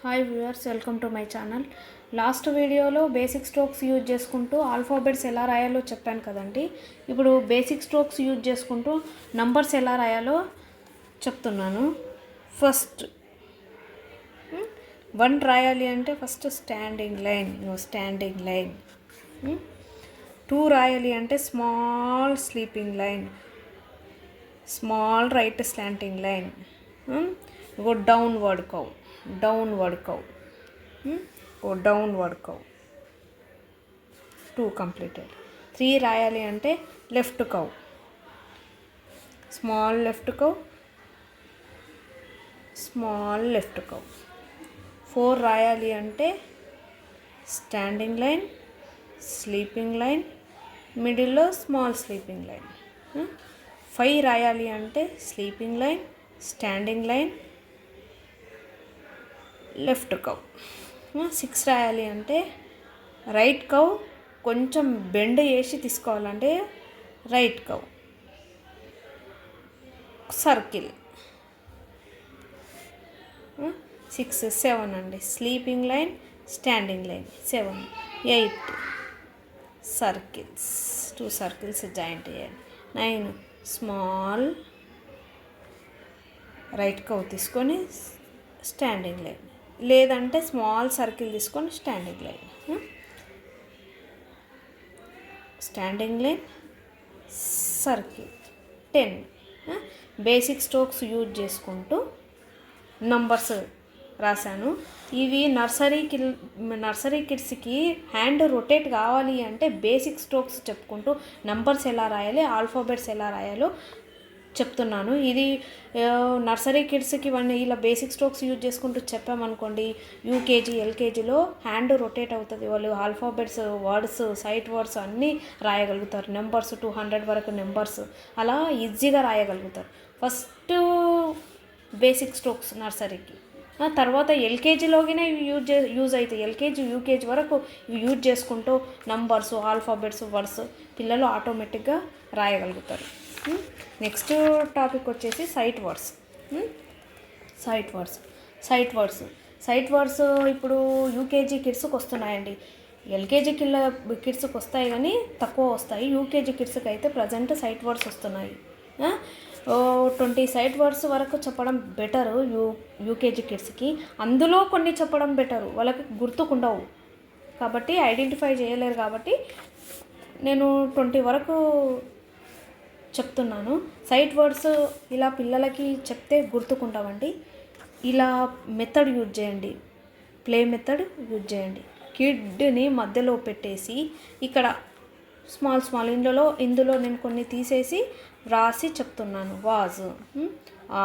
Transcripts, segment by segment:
Hi viewers, welcome to my channel. Last వీడియోలో basic strokes use చేసుకుంటూ alphabets ఎలా రాయాలో చెప్పాను కదండి. ఇప్పుడు బేసిక్ స్ట్రోక్స్ యూజ్ చేసుకుంటూ నంబర్స్ ఎలా రాయాలో చెప్తున్నాను. ఫస్ట్ 1 రాయాలి అంటే ఫస్ట్ స్టాండింగ్ లైన్. 2 రాయాలి అంటే small sleeping line, small right slanting line, downward curve. 2 completed. 3 రాయాలి అంటే left curve, small left curve, small left curve. 4 రాయాలి అంటే స్టాండింగ్ లైన్, స్లీపింగ్ లైన్, మిడిల్లో స్మాల్ స్లీపింగ్ లైన్. 5 రాయాలి అంటే sleeping line, standing line, left curve. 6 రాయాలి అంటే right కవ్, కొంచెం బెండ్ చేసి తీసుకోవాలంటే రైట్ కవ్, సర్కిల్. 6, 7 అండి sleeping line, standing line. 7, 8 circles, 2 circles joint చేయాలి. 9 స్మాల్ రైట్ కవ్ తీసుకొని స్టాండింగ్ లైన్, లేదంటే స్మాల్ సర్కిల్ తీసుకొని standing line. Standing line, circle. 10 basic strokes use చేసుకుంటూ నంబర్స్ రాశాను. ఇవి నర్సరీ కిడ్స్కి హ్యాండ్ రొటేట్ కావాలి అంటే బేసిక్ స్ట్రోక్స్ చెప్పుకుంటూ నంబర్స్ ఎలా రాయాలి, ఆల్ఫాబెట్స్ ఎలా రాయాలో చెప్తున్నాను. ఇది నర్సరీ కిడ్స్కి ఇలా బేసిక్ స్ట్రోక్స్ యూజ్ చేసుకుంటూ చెప్పామనుకోండి, యూకేజీ ఎల్కేజీలో హ్యాండ్ రొటేట్ అవుతుంది. వాళ్ళు ఆల్ఫాబెట్స్, వర్డ్స్, సైట్ వర్డ్స్ అన్నీ రాయగలుగుతారు. నెంబర్స్ 200 వరకు నెంబర్స్ అలా ఈజీగా రాయగలుగుతారు. ఫస్ట్ బేసిక్ స్ట్రోక్స్ నర్సరీకి, తర్వాత ఎల్కేజీలోగినే ఇవి యూజ్ అవుతాయి. ఎల్కేజీ యూకేజీ వరకు ఇవి యూజ్ చేసుకుంటూ నంబర్స్, ఆల్ఫాబెట్స్, వర్డ్స్ పిల్లలు ఆటోమేటిక్గా రాయగలుగుతారు. నెక్స్ట్ టాపిక్ వచ్చేసి సైట్ వర్డ్స్. ఇప్పుడు యూకేజీ కిడ్స్కి వస్తున్నాయండి. ఎల్కేజీ కిడ్స్కి వస్తాయి కానీ తక్కువ వస్తాయి. యూకేజీ కిడ్స్కి అయితే ప్రజెంట్ సైట్ వర్డ్స్ వస్తున్నాయి. 20 సైట్ వర్డ్స్ వరకు చెప్పడం బెటరు యూకేజీ కిడ్స్కి. అందులో కొన్ని చెప్పడం బెటరు, వాళ్ళకి గుర్తుకుండవు కాబట్టి, ఐడెంటిఫై చేయలేరు కాబట్టి నేను 20 వరకు చెప్తున్నాను. సైట్ వర్డ్స్ ఇలా పిల్లలకి చెప్తే గుర్తుకుంటామండి. ఇలా మెథడ్ యూజ్ చేయండి, ప్లే మెథడ్ యూజ్ చేయండి. కిడ్ని మధ్యలో పెట్టేసి ఇక్కడ స్మాల్ ఇందులో నేను కొన్ని తీసేసి రాసి చెప్తున్నాను. Was,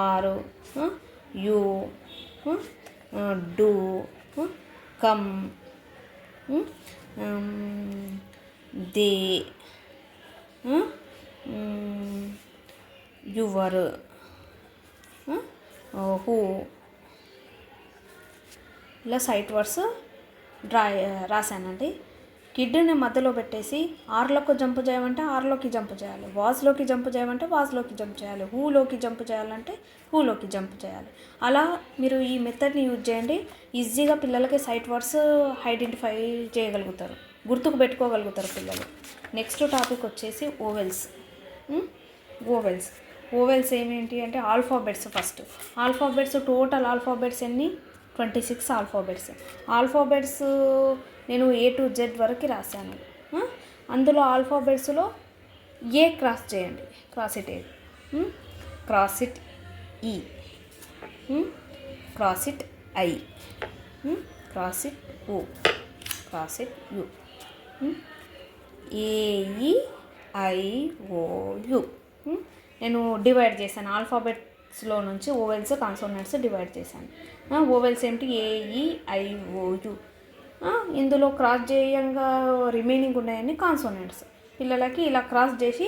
are, you, do, come, they, your, who. ఇలా సైట్ వర్డ్స్ రాశానండి. కిడ్ని మధ్యలో పెట్టేసి ఆర్లోకి జంప్ చేయమంటే ఆర్లోకి జంప్ చేయాలి, వాజ్లోకి జంప్ చేయమంటే వాజ్లోకి జంప్ చేయాలి, హూలోకి జంప్ చేయాలంటే హూలోకి జంప్ చేయాలి. అలా మీరు ఈ మెథడ్ని యూజ్ చేయండి. ఈజీగా పిల్లలకి సైట్ వర్డ్స్ ఐడెంటిఫై చేయగలుగుతారు, గుర్తుకు పెట్టుకోగలుగుతారు పిల్లలు. నెక్స్ట్ టాపిక్ వచ్చేసి ఓవెల్స్ ఏమేంటి అంటే ఆల్ఫాబెట్స్. ఫస్ట్ టోటల్ ఆల్ఫాబెట్స్ ఎన్ని? 26 ఆల్ఫాబెట్స్ నేను A to Z వరకు రాశాను. అందులో ఆల్ఫాబెట్స్లో ఏ క్రాస్ చేయండి, cross it E, cross it I, cross it O, cross it U, AEIOU. నేను డివైడ్ చేశాను ఆల్ఫాబెట్స్లో నుంచి ఓవెల్స్, కాన్సోనెంట్స్ డివైడ్ చేశాను. ఓవెల్స్ ఏమిటి? AEIOU. ఇందులో క్రాస్ చేయంగా రిమైనింగ్ ఉన్నాయని కాన్సోనెంట్స్. పిల్లలకి ఇలా క్రాస్ చేసి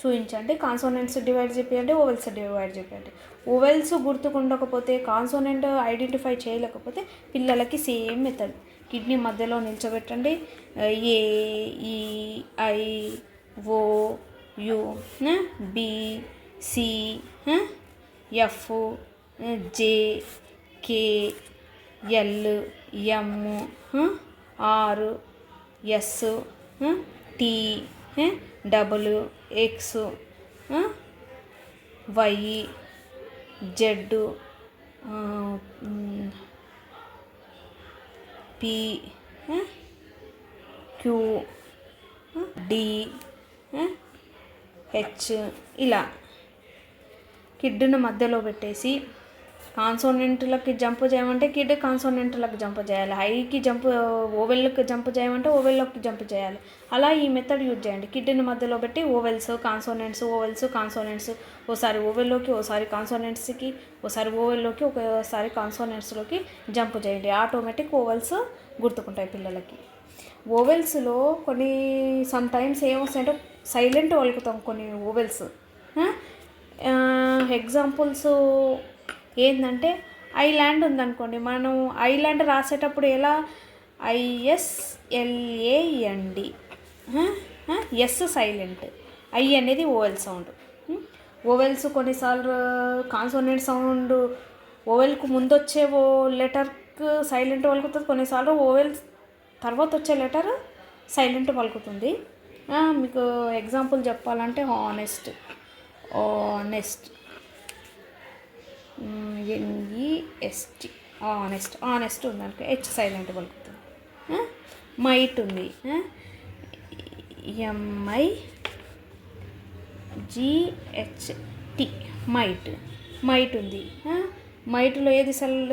చూపించండి. కాన్సోనెంట్స్ డివైడ్ చేయండి, ఓవెల్స్ డివైడ్ చేయండి. ఓవెల్స్ గుర్తుకుండకపోతే, కాన్సోనెంట్ ఐడెంటిఫై చేయలేకపోతే పిల్లలకి సేమ్ మెథడ్. కిడ్నీ మధ్యలో నిల్చోబెట్టండి. AEIOU, BC, F, J, K, L, M, R, yes, tea, W, X, Y, Z, P, Q, D, H. ఇలా కిడ్ని మధ్యలో పెట్టేసి కాన్సోనెంట్లకి జంప్ చేయమంటే కిడ్ కాన్సోనెంట్లకు జంప్ చేయాలి, ఐకి జంప్, ఓవెల్కి జంప్ చేయమంటే ఓవెల్లోకి జంప్ చేయాలి. అలా ఈ మెథడ్ యూజ్ చేయండి. కిడ్ని మధ్యలో పెట్టి ఓవెల్స్ కాన్సోనెంట్స్, ఓవెల్స్ కాన్సోనెంట్స్, ఓసారి ఓవెల్లోకి, ఓసారి కాన్సోనెంట్స్కి, ఓసారి ఓవెల్లోకి, ఒకసారి కాన్సోనెంట్స్లోకి జంప్ చేయండి. ఆటోమేటిక్ ఓవెల్స్ గుర్తుకుంటాయి పిల్లలకి. ఓవెల్స్లో కొన్ని సమ్ టైమ్స్ ఏమొస్తాయంటే సైలెంట్ పలుకుతాం కొన్ని ఓవెల్స్. ఎగ్జాంపుల్స్ ఏంటంటే ఐలాండ్ ఉందనుకోండి, మనం ఐలాండ్ రాసేటప్పుడు ఎలా ISLAND, ఎస్ సైలెంట్, ఐ అనేది ఓవెల్ సౌండ్. ఓవెల్స్ కొన్నిసార్లు కాన్సోనెంట్ సౌండ్ ఓవెల్కు ముందు వచ్చే ఓ లెటర్కు సైలెంట్ పలుకుతుంది, కొన్నిసార్లు ఓవెల్స్ తర్వాత వచ్చే లెటర్ సైలెంట్ పలుకుతుంది. మీకు ఎగ్జాంపుల్ చెప్పాలంటే ఆనెస్ట్, NEST, ఆనెస్ట్ ఉందనుకో హెచ్ సైలెంట్ పలుకుతుంది. మైట్ ఉంది, MIGHT, మైట్ ఉంది. మైట్లో ఏది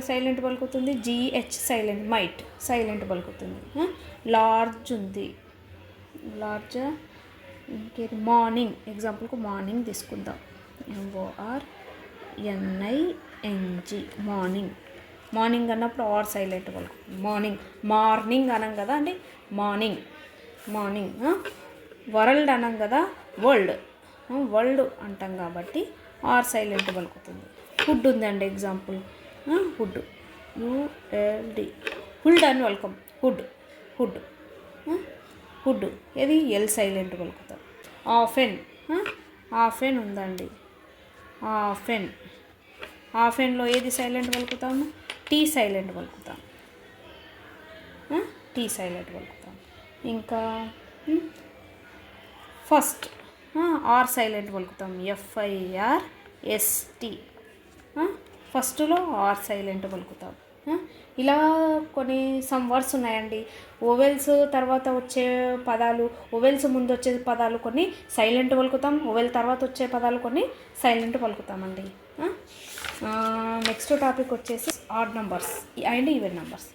సైలెంట్ పలుకుతుంది? GH సైలెంట్, మైట్ సైలెంట్ పలుకుతుంది. లార్జ్ ఉంది, లార్జ్. ఇంకేది? మార్నింగ్, ఎగ్జాంపుల్కు మార్నింగ్ తీసుకుందాం, MORNING, మార్నింగ్ అన్నప్పుడు ఆర్ సైలెంట్ పలుకుతుంది. మార్నింగ్ అనం కదా అండి, మార్నింగ్. వరల్డ్ అనం కదా, వరల్డ్ అంటాం కాబట్టి ఆర్ సైలెంట్ పలుకుతుంది. ఫుడ్ ఉందండి, ఎగ్జాంపుల్ హుడ్, ULD, హుడ్ అని వెల్కమ్, హుడ్ ఏది ఎల్ సైలెంట్ పలుకుతాం. ఆఫెన్ ఉందండి, ఆఫెన్లో ఏది సైలెంట్ పలుకుతాము? టీ సైలెంట్ పలుకుతాం. ఇంకా ఫస్ట్ ఆర్ సైలెంట్ పలుకుతాం, FIRST, ఫస్ట్లో ఆర్ సైలెంట్ పలుకుతాం. ఇలా కొన్ని సమ్ వర్డ్స్ ఉన్నాయండి. ఓవెల్స్ తర్వాత వచ్చే పదాలు, ఓవెల్స్ ముందు వచ్చే పదాలు కొన్ని సైలెంట్ పలుకుతాం, ఓవెల్ తర్వాత వచ్చే పదాలు కొన్ని సైలెంట్ పలుకుతామండి. నెక్స్ట్ టాపిక్ వచ్చేసి odd numbers and even numbers.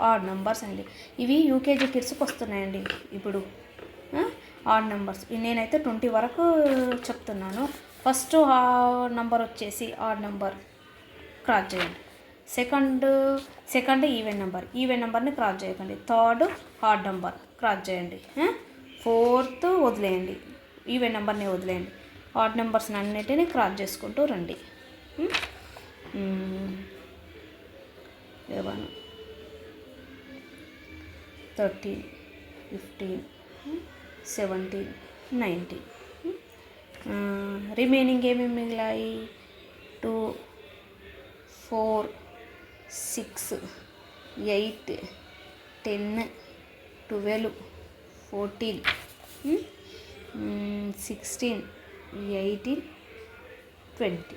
Odd numbers అండి, ఇవి యూకేజీ కిడ్స్కి వస్తున్నాయండి ఇప్పుడు. ఆడ్ నెంబర్స్ నేనైతే 20 వరకు చెప్తున్నాను. ఫస్ట్ నంబర్ వచ్చేసి ఆడ్ నెంబర్ క్రాస్ చేయండి. సెకండ్ ఈవెన్ నెంబర్ని క్రాస్ చేయకండి. థర్డ్ ఆడ్ నెంబర్ క్రాస్ చేయండి. ఫోర్త్ వదిలేయండి, ఈవెన్ నెంబర్ని వదిలేయండి. ఆడ్ నెంబర్స్ని అన్నిటినీ క్రాస్ చేసుకుంటూ రండి. 11, 13, 15, 17, 19. రిమైనింగ్ ఏమేమి మిగిలాయి? 2, 4, 6, 8, 10, 12, 14, 16, 18, 20.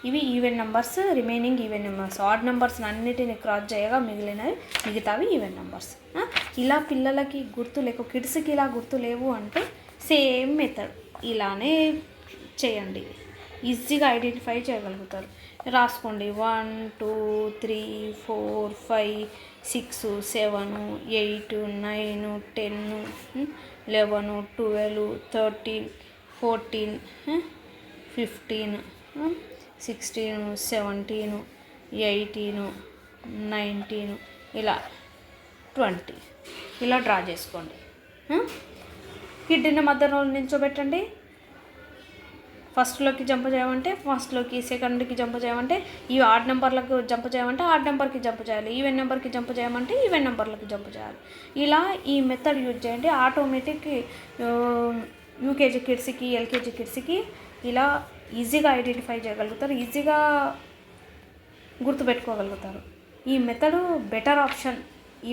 ఇవి even numbers, remaining even numbers. Odd నెంబర్స్ని అన్నిటిని క్రాస్ చేయగా మిగతావి ఈవెన్ నెంబర్స్. ఇలా పిల్లలకి గుర్తు లేకు, కిడ్స్కి ఇలా గుర్తు లేవు అంటే సేమ్ మెథడ్ ఇలానే చేయండి, ఈజీగా ఐడెంటిఫై చేయగలుగుతారు. రాసుకోండి. 1, 2, 3, 4, 5, 6, 7, 8, 9, 10, 11, 12, 13, 14, 15, 16, 17, 18, 19, ఇలా 20 ఇలా డ్రా చేసుకోండి. కిడ్ని మధ్యలో నిల్చోబెట్టండి. ఫస్ట్లోకి జంప్ చేయమంటే ఫస్ట్లోకి, సెకండ్కి జంప్ చేయమంటే ఈ ఆడ్ నెంబర్లకు జంప్ చేయమంటే ఆడ్ నెంబర్కి జంప్ చేయాలి, ఈవెన్ నెంబర్కి జంప్ చేయమంటే ఈవెన్ నెంబర్లకు జంప్ చేయాలి. ఇలా ఈ మెథడ్ యూజ్ చేయండి. ఆటోమేటిక్ యూకేజీ కిడ్స్కి, ఎల్కేజీ కిడ్స్కి ఇలా ఈజీగా ఐడెంటిఫై చేయగలుగుతారు, ఈజీగా గుర్తుపెట్టుకోగలుగుతారు. ఈ మెథడు బెటర్ ఆప్షన్. ఈ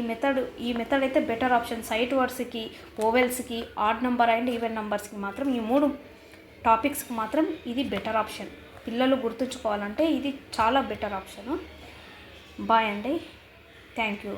మెథడ్ అయితే బెటర్ ఆప్షన్. సైట్ వర్డ్స్కి, ఓవెల్స్కి, ఆడ్ నెంబర్ అండ్ ఈవెన్ నెంబర్స్కి మాత్రం, ఈ 3 టాపిక్స్కి మాత్రం ఇది బెటర్ ఆప్షన్. పిల్లలు గుర్తుంచుకోవాలంటే ఇది చాలా బెటర్ ఆప్షను. బాయ్ అండి. Thank you.